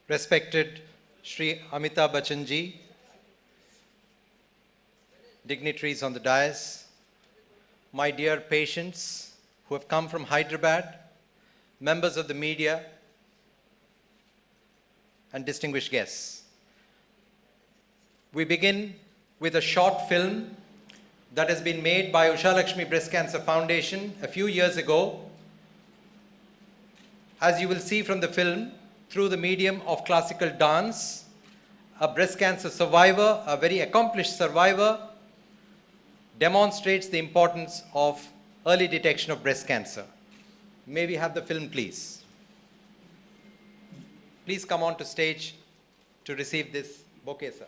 Respected Shri Amitabh Bachchan ji, dignitaries on the dais, my dear patients who have come from Hyderabad, members of the media, and distinguished guests. We begin with a short film that has been made by Usha Lakshmi Breast Cancer Foundation a few years ago. As you will see from the film, through the medium of classical dance, a breast cancer survivor, a very accomplished survivor, demonstrates the importance of early detection of breast cancer. May we have the film, please? Please come on to stage to receive this bouquet, sir.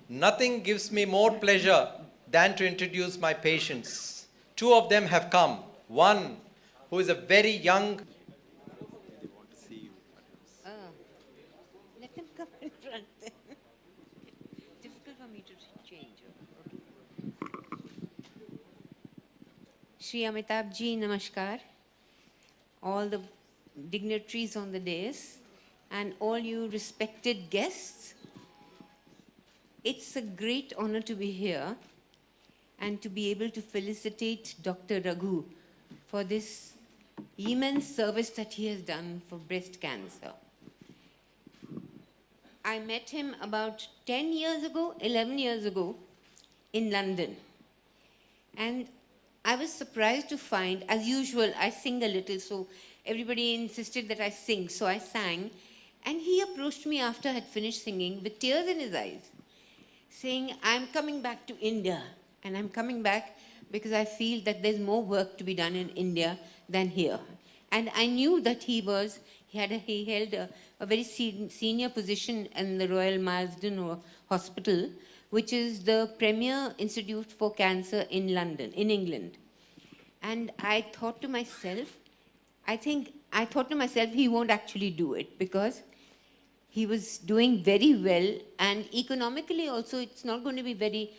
Nothing gives me more pleasure than to introduce my patients. Two of them have come. One who is a very young. Let them come in front then. Difficult for me to change. Shri Amitabh ji, namaskar. All the dignitaries on the dais and all you respected guests. It's a great honor to be here and to be able to felicitate Dr. Raghu for this immense service that he has done for breast cancer. I met him about 10 years ago, 11 years ago in London. And I was surprised to find, as usual, I sing a little, so everybody insisted that I sing, so I sang. And he approached me after I had finished singing with tears in his eyes, saying, I'm coming back to India, and I'm coming back because I feel that there's more work to be done in India than here. And I knew that he held a very senior position in the Royal Marsden Hospital, which is the premier institute for cancer in London, in England. And I thought to myself, he won't actually do it because he was doing very well, and economically also it's not going to be very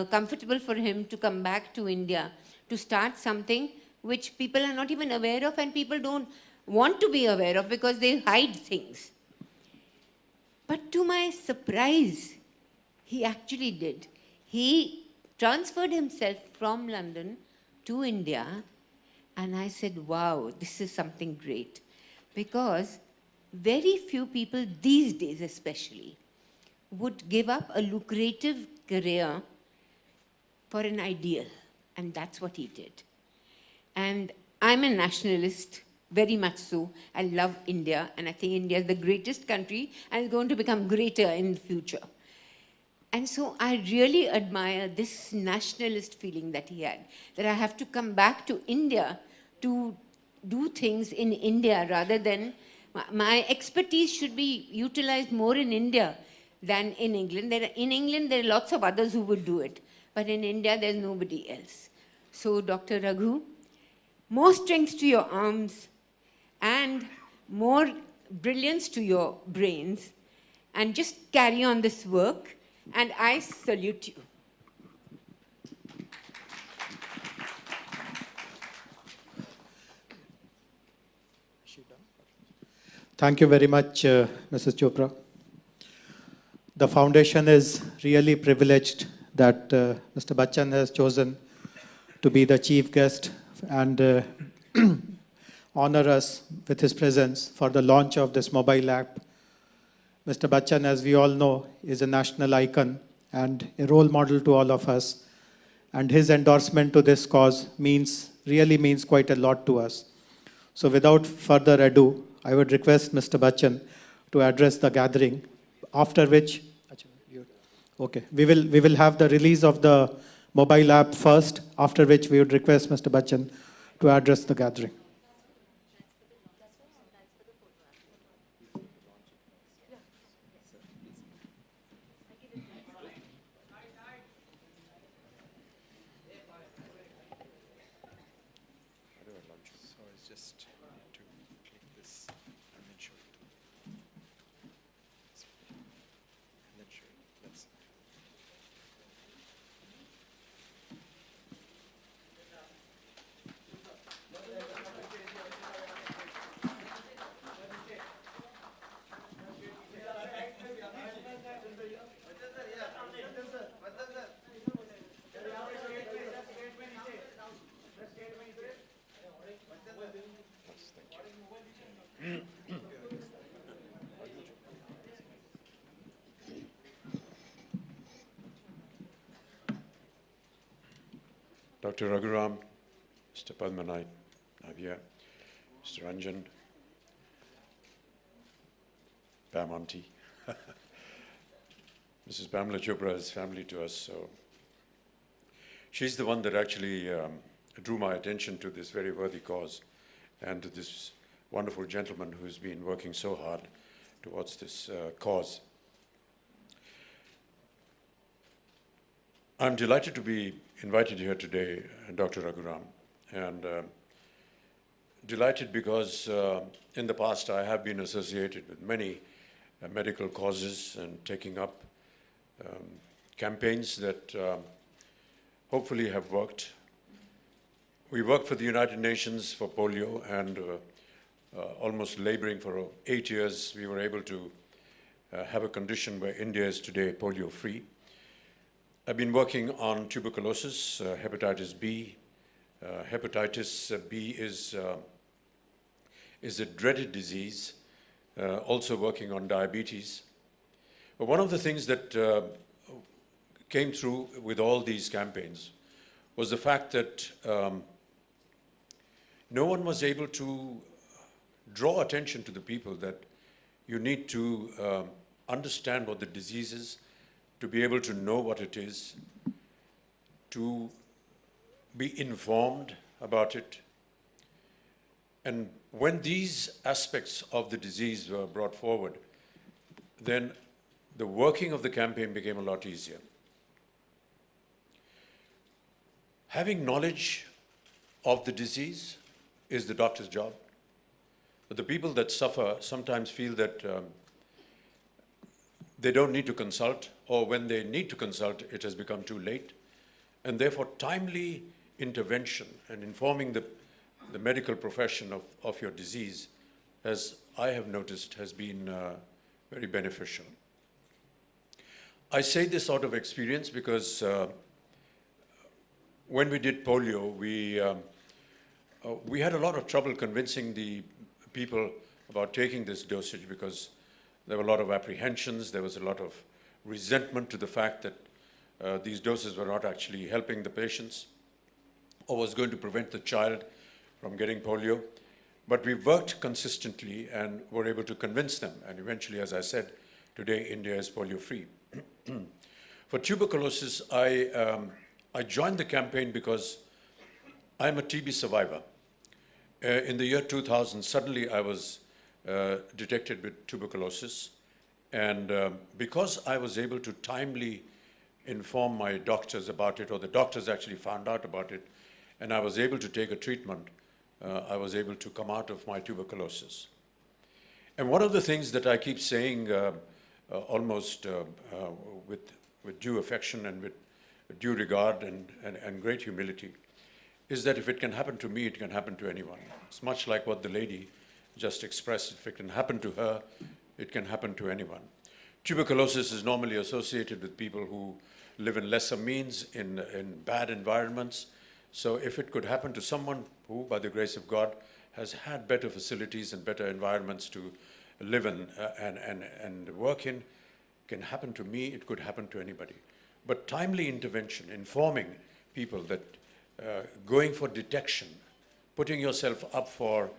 comfortable for him to come back to India to start something which people are not even aware of and people don't want to be aware of because they hide things. But to my surprise, he actually did. He transferred himself from London to India, and I said, wow, this is something great. Because very few people these days especially would give up a lucrative career for an ideal, and that's what he did. And I'm a nationalist, very much so. I love India, and I think India is the greatest country and is going to become greater in the future. And so I really admire this nationalist feeling that he had, that I have to come back to India to do things in India rather than my expertise should be utilized more in India than in England. In England, there are lots of others who would do it. But in India, there's nobody else. So, Dr. Raghu, more strength to your arms and more brilliance to your brains. And just carry on this work. And I salute you. Thank you very much, Mrs. Chopra. The foundation is really privileged that Mr. Bachchan has chosen to be the chief guest and honor us with his presence for the launch of this mobile app. Mr. Bachchan, as we all know, is a national icon and a role model to all of us. And his endorsement to this cause really means quite a lot to us. So without further ado, I would request Mr. Bachchan to address the gathering, after which, okay, we will have the release of the mobile app first, after which we would request Mr. Bachchan to address the gathering. So it's just to click this and then show it. Dr. Raghuram, Mr. Padmanai, Navya, Mr. Ranjan, Pam Auntie. Mrs. Pamela Chopra is family to us, so she's the one that actually drew my attention to this very worthy cause and to this wonderful gentleman who's been working so hard towards this cause. I'm delighted to be invited here today, Dr. Raghuram, and delighted because in the past I have been associated with many medical causes and taking up campaigns that hopefully have worked. We worked for the United Nations for polio, and almost laboring for 8 years, we were able to have a condition where India is today polio-free. I've been working on tuberculosis, hepatitis B. Hepatitis B is a dreaded disease, also working on diabetes. But one of the things that came through with all these campaigns was the fact that no one was able to draw attention to the people that you need to understand what the disease is, to be able to know what it is, to be informed about it. And when these aspects of the disease were brought forward, then the working of the campaign became a lot easier. Having knowledge of the disease is the doctor's job. But the people that suffer sometimes feel that they don't need to consult, or when they need to consult, it has become too late. And therefore, timely intervention and informing the medical profession of your disease, as I have noticed, has been very beneficial. I say this out of experience because when we did polio, we had a lot of trouble convincing the people about taking this dosage, because there were a lot of apprehensions, there was a lot of resentment to the fact that these doses were not actually helping the patients or was going to prevent the child from getting polio. But we worked consistently and were able to convince them. And eventually, as I said, today India is polio-free. For tuberculosis, I joined the campaign because I'm a TB survivor. In the year 2000, suddenly I was detected with tuberculosis. And because I was able to timely inform my doctors about it, or the doctors actually found out about it, and I was able to take a treatment, I was able to come out of my tuberculosis. And one of the things that I keep saying almost with due affection and with due regard and great humility is that if it can happen to me, it can happen to anyone. It's much like what the lady just expressed. If it can happen to her, it can happen to anyone. Tuberculosis is normally associated with people who live in lesser means, in bad environments. So if it could happen to someone who, by the grace of God, has had better facilities and better environments to live in and work in, can happen to me, it could happen to anybody. But timely intervention, informing people that going for detection, putting yourself up for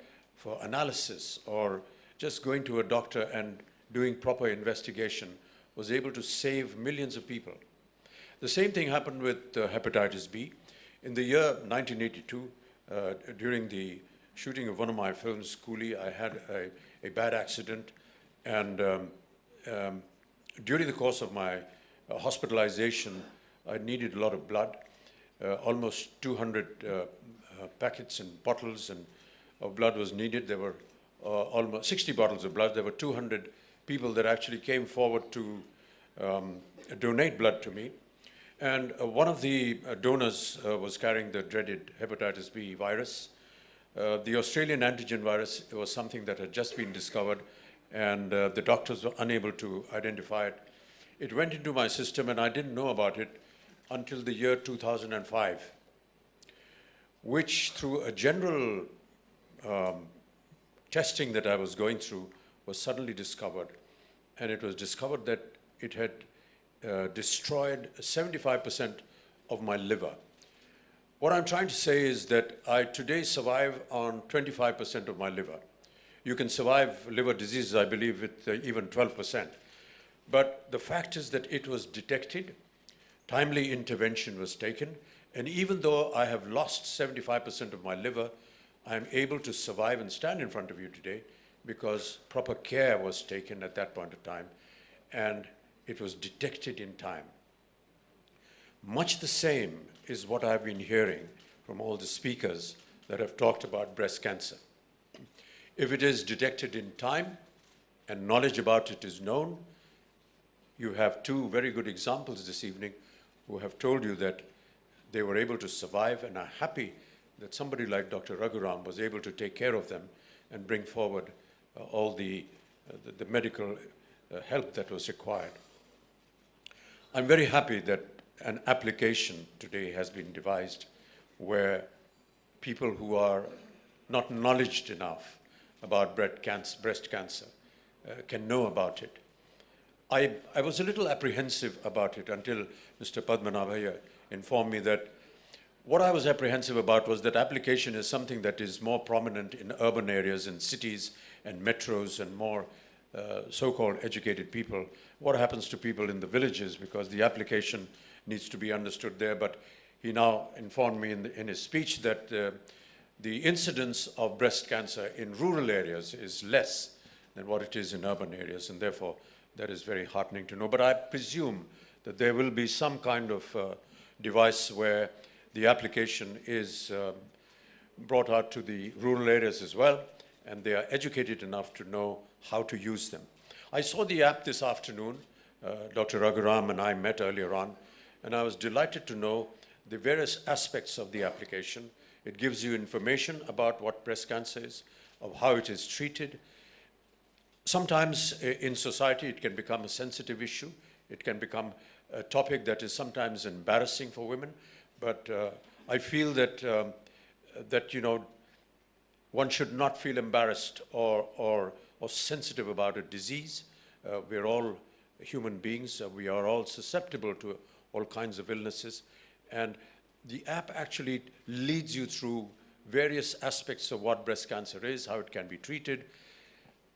analysis, or just going to a doctor and doing proper investigation was able to save millions of people. The same thing happened with hepatitis B. In the year 1982, during the shooting of one of my films, Coolie, I had a bad accident, and during the course of my hospitalization, I needed a lot of blood, almost 200 packets and bottles of blood was needed. There were almost 60 bottles of blood. There were 200 people that actually came forward to donate blood to me. And one of the donors was carrying the dreaded hepatitis B virus. The Australian antigen virus was something that had just been discovered, and the doctors were unable to identify it. It went into my system, and I didn't know about it until the year 2005, which through a general testing that I was going through was suddenly discovered. And it was discovered that it had destroyed 75% of my liver. What I'm trying to say is that I today survive on 25% of my liver. You can survive liver diseases, I believe, with even 12%. But the fact is that it was detected, timely intervention was taken, and even though I have lost 75% of my liver, I am able to survive and stand in front of you today because proper care was taken at that point of time, and it was detected in time. Much the same is what I've been hearing from all the speakers that have talked about breast cancer. If it is detected in time and knowledge about it is known, you have two very good examples this evening who have told you that they were able to survive and are happy that somebody like Dr. Raghuram was able to take care of them and bring forward all the medical help that was required. I'm very happy that an application today has been devised where people who are not knowledgeable enough about breast cancer can know about it. I was a little apprehensive about it until Mr. Padmanabhaya informed me that what I was apprehensive about was that application is something that is more prominent in urban areas, in cities and metros and more so-called educated people. What happens to people in the villages, because the application needs to be understood there. But he now informed me in his speech that the incidence of breast cancer in rural areas is less than what it is in urban areas, and therefore that is very heartening to know. But I presume that there will be some kind of device where the application is brought out to the rural areas as well, and they are educated enough to know how to use them. I saw the app this afternoon. Dr. Raghuram and I met earlier on, and I was delighted to know the various aspects of the application. It gives you information about what breast cancer is, of how it is treated. Sometimes in society it can become a sensitive issue. It can become a topic that is sometimes embarrassing for women. But I feel that, one should not feel embarrassed or sensitive about a disease. We're all human beings. We are all susceptible to all kinds of illnesses. And the app actually leads you through various aspects of what breast cancer is, how it can be treated.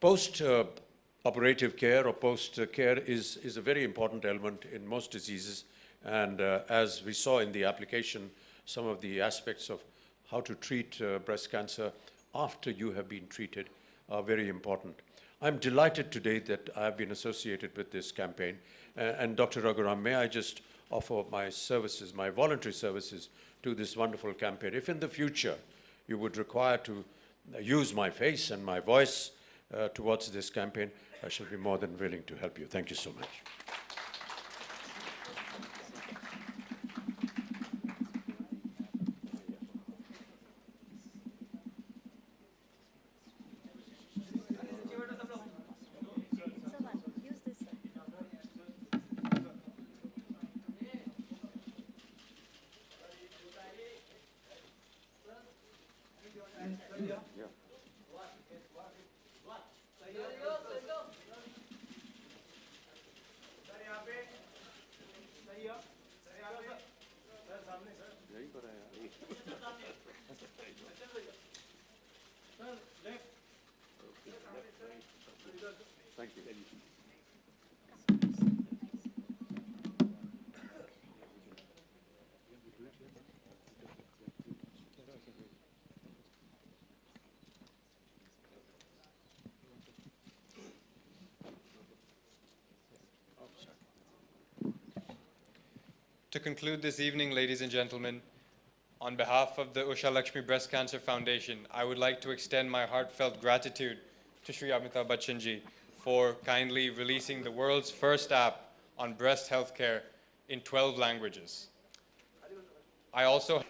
Post-operative care or post-care is a very important element in most diseases. And as we saw in the application, some of the aspects of how to treat breast cancer after you have been treated are very important. I'm delighted today that I've been associated with this campaign. And Dr. Raghuram, may I just offer my services, my voluntary services to this wonderful campaign. If in the future you would require to use my face and my voice towards this campaign, I shall be more than willing to help you. Thank you so much. Thank you. To conclude this evening, ladies and gentlemen, on behalf of the Usha Lakshmi Breast Cancer Foundation, I would like to extend my heartfelt gratitude to Shri Amitabh Bachchan ji for kindly releasing the world's first app on breast healthcare in 12 languages. I also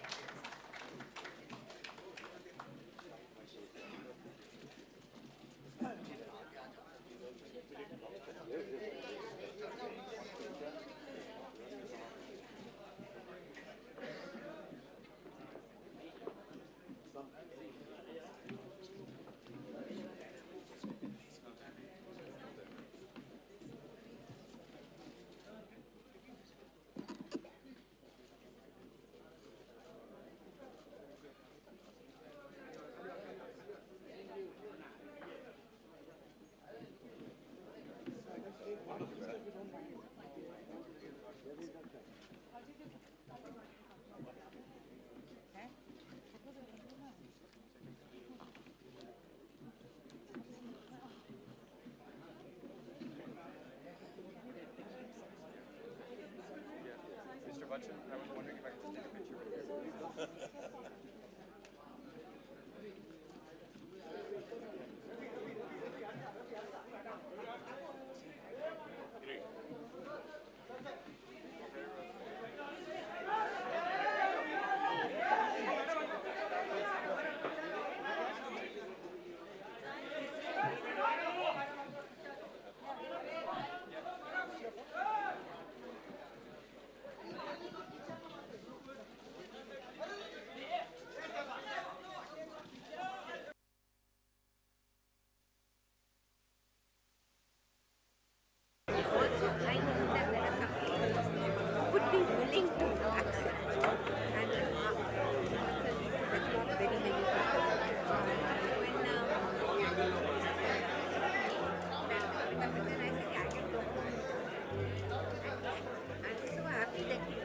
Bachchan, I was wondering if I could just take a picture with you. Also, I know that there are some people who would be willing to accept, and that's not very many people. When I said, I can go home. I'm so happy that he